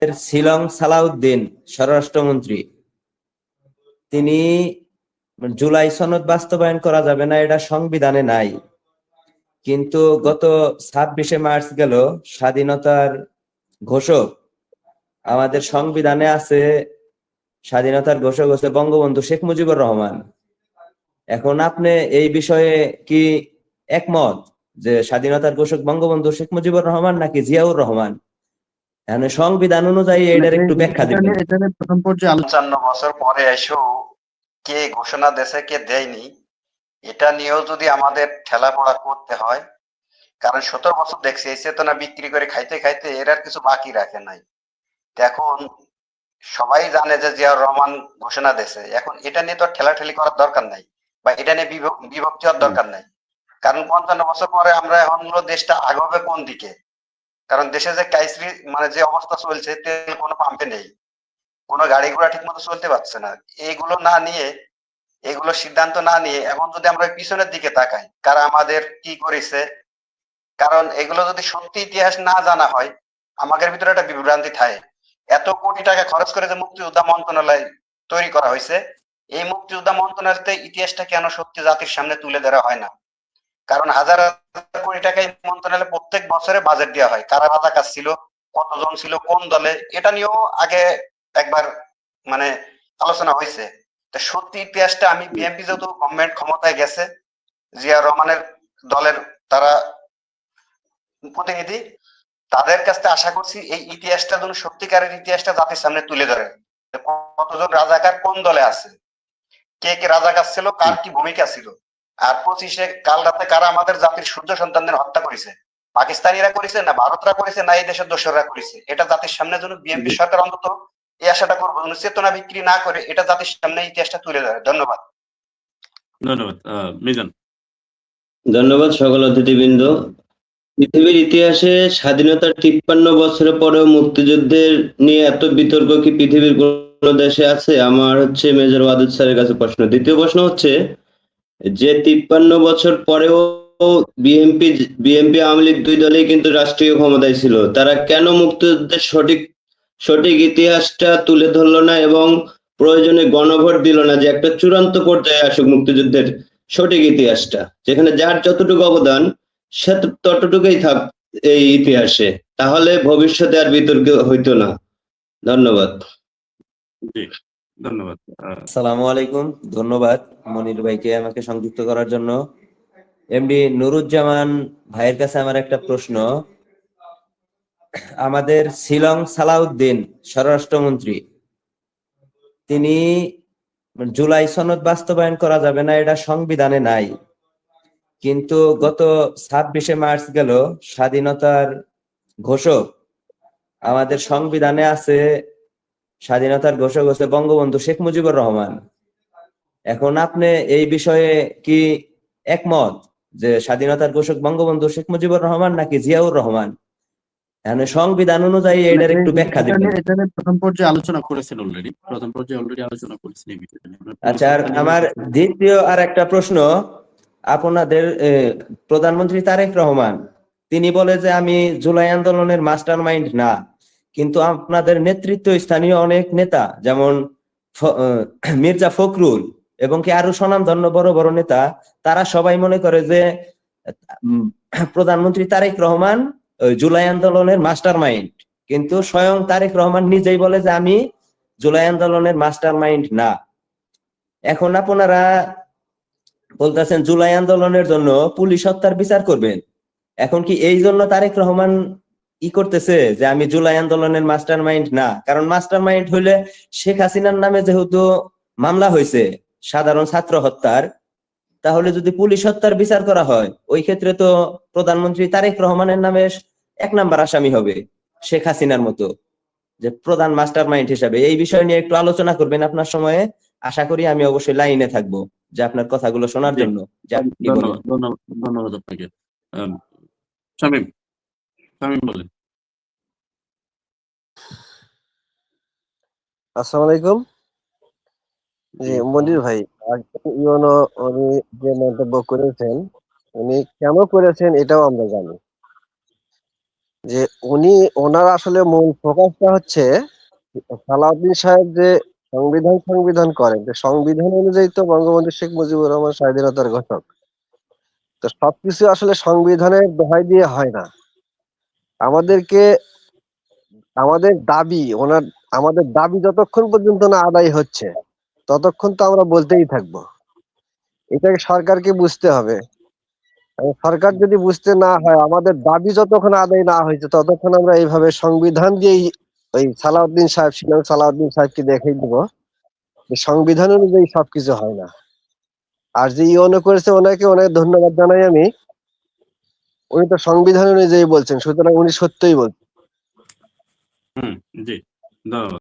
শিলং সালাউদ্দিন স্বরাষ্ট্রমন্ত্রী, তিনি জুলাই সনদ বাস্তবায়ন করা যাবে না, এটা সংবিধানে নাই। কিন্তু গত 26শে মার্চ গেল, স্বাধীনতার ঘোষক আমাদের সংবিধানে আছে, স্বাধীনতার ঘোষক হচ্ছে বঙ্গবন্ধু শেখ মুজিবুর রহমান। এখন আপনি এই বিষয়ে কি একমত যে স্বাধীনতার ঘোষক বঙ্গবন্ধু শেখ মুজিবুর রহমান নাকি জিয়াউর রহমান? মানে সংবিধান অনুযায়ী এটার একটু ব্যাখ্যা দিবেন। প্রথম পর্যায়ে 55 বছর পরে এসেও কে ঘোষণা দেশে কে দেয়নি, এটা নিয়েও যদি আমাদের ঠেলাপড়া করতে হয়, কারণ 17 বছর দেখছি এই চেতনা বিক্রি করে খাইতে খাইতে এর আর কিছু বাকি রাখে নাই। এখন সবাই জানে যে জিয়াউর রহমান ঘোষণা দেশে, এখন এটা নিয়ে তো ঠেলাঠেলি করার দরকার নাই, বা এটা নিয়ে বিভক্তি হওয়ার দরকার নাই। কারণ 55 বছর পরে আমরা এখন দেশটা আগাবে কোন দিকে? কারণ দেশে যে কাইসরি মানে যে অবস্থা চলছে, তেল কোনো পাম্পে নেই, কোনো গাড়ি ঘোড়া ঠিক মতো চলতে পারছে না। এইগুলো না নিয়ে, এগুলো সিদ্ধান্ত না নিয়ে এখন যদি আমরা পিছনের দিকে তাকাই কারা আমাদের কি করেছে, কারণ এগুলো যদি সত্যি ইতিহাস না জানা হয় আমাদের ভিতরে একটা বিভ্রান্তি থাকে। এত কোটি টাকা খরচ করে যে মুক্তিযোদ্ধা মন্ত্রণালয় তৈরি করা হয়েছে, এই মুক্তিযোদ্ধা মন্ত্রণালয়তে ইতিহাসটা কেন সত্যি জাতির সামনে তুলে ধরা হয় না? কারণ হাজার হাজার কোটি টাকা এই মন্ত্রণালয়ে প্রত্যেক বছরে বাজেট দেওয়া হয়, কারা রাজাকার ছিল, কতজন ছিল, কোন দলে, এটা নিয়েও আগে একবার মানে আলোচনা হয়েছে। তা সত্যি ইতিহাসটা আমি বিএনপি যেহেতু গভর্নমেন্ট ক্ষমতায় গেছে, জিয়া রহমানের দলের তারা প্রতিনিধি, তাদের কাছ থেকে আশা করছি এই ইতিহাসটা যেন সত্যিকারের ইতিহাসটা জাতির সামনে তুলে ধরে। কতজন রাজাকার কোন দলে আছে, কে কে রাজাকার ছিল, কার কি ভূমিকা ছিল, আর 25শে কাল রাতে কারা আমাদের জাতির সূর্য সন্তানদের হত্যা করেছে, পাকিস্তানিরা করেছে না ভারতরা করেছে না এই দেশের দোসররা করেছে, এটা জাতির সামনে যেন বিএনপি সরকার অন্তত এই আশাটা করবো, চেতনা বিক্রি না করে এটা জাতির সামনে ইতিহাসটা তুলে ধরে। ধন্যবাদ। ধন্যবাদ মিজান। ধন্যবাদ সকল অতিথিবৃন্দ। পৃথিবীর ইতিহাসে স্বাধীনতার 53 বছরের পরেও মুক্তিযুদ্ধের নিয়ে এত বিতর্ক কি পৃথিবীর কোন দেশে আছে? আমার হচ্ছে মেজর ওয়াদুদ স্যারের কাছে প্রশ্ন। দ্বিতীয় প্রশ্ন হচ্ছে যে 53 বছর পরেও বিএনপি আওয়ামী লীগ দুই দলেই কিন্তু রাষ্ট্রীয় ক্ষমতায় ছিল, তারা কেন মুক্তিযুদ্ধের সঠিক ইতিহাসটা তুলে ধরলো না এবং প্রয়োজনে গণভোট দিল না, যে একটা চূড়ান্ত পর্যায়ে আসুক মুক্তিযুদ্ধের সঠিক ইতিহাসটা, যেখানে যার যতটুকু অবদান সে ততটুকুই থাক এই ইতিহাসে, তাহলে ভবিষ্যতে আর বিতর্ক হইতো না। ধন্যবাদ। জি ধন্যবাদ। আসসালামু আলাইকুম, ধন্যবাদ মনির ভাইকে আমাকে সংযুক্ত করার জন্য। এমডি নুরুজ্জামান ভাইয়ের কাছে আমার একটা প্রশ্ন। আমাদের শিলং সালাউদ্দিন স্বরাষ্ট্রমন্ত্রী, তিনি জুলাই সনদ বাস্তবায়ন করা যাবে না, এটা সংবিধানে নাই। কিন্তু গত 26শে মার্চ গেল, স্বাধীনতার ঘোষক আমাদের সংবিধানে আছে, স্বাধীনতার ঘোষক হচ্ছে বঙ্গবন্ধু শেখ মুজিবুর রহমান। এখন আপনি এই বিষয়ে কি একমত যে স্বাধীনতার ঘোষক বঙ্গবন্ধু শেখ মুজিবুর রহমান নাকি জিয়াউর রহমান? মানে সংবিধান অনুযায়ী এটার একটু ব্যাখ্যা দিবেন। প্রথম পর্যায়ে আলোচনা করেছেন অলরেডি আলোচনা করেছেন এই বিষয়টা নিয়ে। আচ্ছা, আর আমার দ্বিতীয় আর একটা প্রশ্ন। আপনাদের প্রধানমন্ত্রী তারেক রহমান, তিনি বলে যে আমি জুলাই আন্দোলনের মাস্টার মাইন্ড না, কিন্তু আপনাদের নেতৃত্ব স্থানীয় অনেক নেতা যেমন মির্জা ফখরুল এবং কি আরো স্বনামধন্য বড় বড় নেতা, তারা সবাই মনে করে যে প্রধানমন্ত্রী তারেক রহমান জুলাই আন্দোলনের মাস্টার মাইন্ড, কিন্তু স্বয়ং তারেক রহমান নিজেই বলে যে আমি জুলাই আন্দোলনের মাস্টার মাইন্ড না। এখন আপনারা বলতেছেন জুলাই আন্দোলনের জন্য পুলিশ হত্যার বিচার করবেন। এখন কি এই জন্য তারেক রহমান করতেছে যে আমি জুলাই আন্দোলনের মাস্টার মাইন্ড না? কারণ মাস্টার মাইন্ড হইলে শেখ হাসিনার নামে যেহেতু মামলা হয়েছে সাধারণ ছাত্র হত্যার, তাহলে যদি পুলিশ হত্যার বিচার করা হয় ওই ক্ষেত্রে তো প্রধানমন্ত্রী তারেক রহমানের নামে 1 নাম্বার আসামি হবে শেখ হাসিনার মতো, যে প্রধান মাস্টার মাইন্ড হিসাবে। এই বিষয় নিয়ে একটু আলোচনা করবেন আপনার সময়ে। আশা করি আমি অবশ্যই লাইনে থাকবো যে আপনার কথাগুলো শোনার জন্য। ধন্যবাদ আপনাকে। শামীম বলেন। আসসালামু আলাইকুম। জি মনির ভাই, উনি যে মন্তব্য করেছেন, উনি কেন করেছেন এটাও আমরা জানি। যে ওনার আসলে মূল ফোকাসটা হচ্ছে সালাউদ্দিন সাহেব যে সংবিধান করেন, যে সংবিধান অনুযায়ী তো বঙ্গবন্ধু শেখ মুজিবুর রহমান স্বাধীনতার ঘোষক। তো সবকিছু আসলে সংবিধানের দোহাই দিয়ে হয় না। আমাদেরকে আমাদের দাবি যতক্ষণ পর্যন্ত না আদায় হচ্ছে ততক্ষণ তো আমরা বলতেই থাকবো। এটাকে সরকারকে বুঝতে হবে। এবং সরকার যদি বুঝতে না হয়, আমাদের দাবি যতক্ষণ আদায় না হয়েছে ততক্ষণ আমরা এইভাবে সংবিধান দিয়েই ওই সালাউদ্দিন সাহেবকে দেখিয়ে দিব যে সংবিধান অনুযায়ী সবকিছু হয় না। আর যে ইউনো করেছে ওনাকে অনেক ধন্যবাদ জানাই আমি। উনি তো সংবিধান অনুযায়ী বলছেন, সুতরাং উনি সত্যই বলছেন। জি, ধন্যবাদ।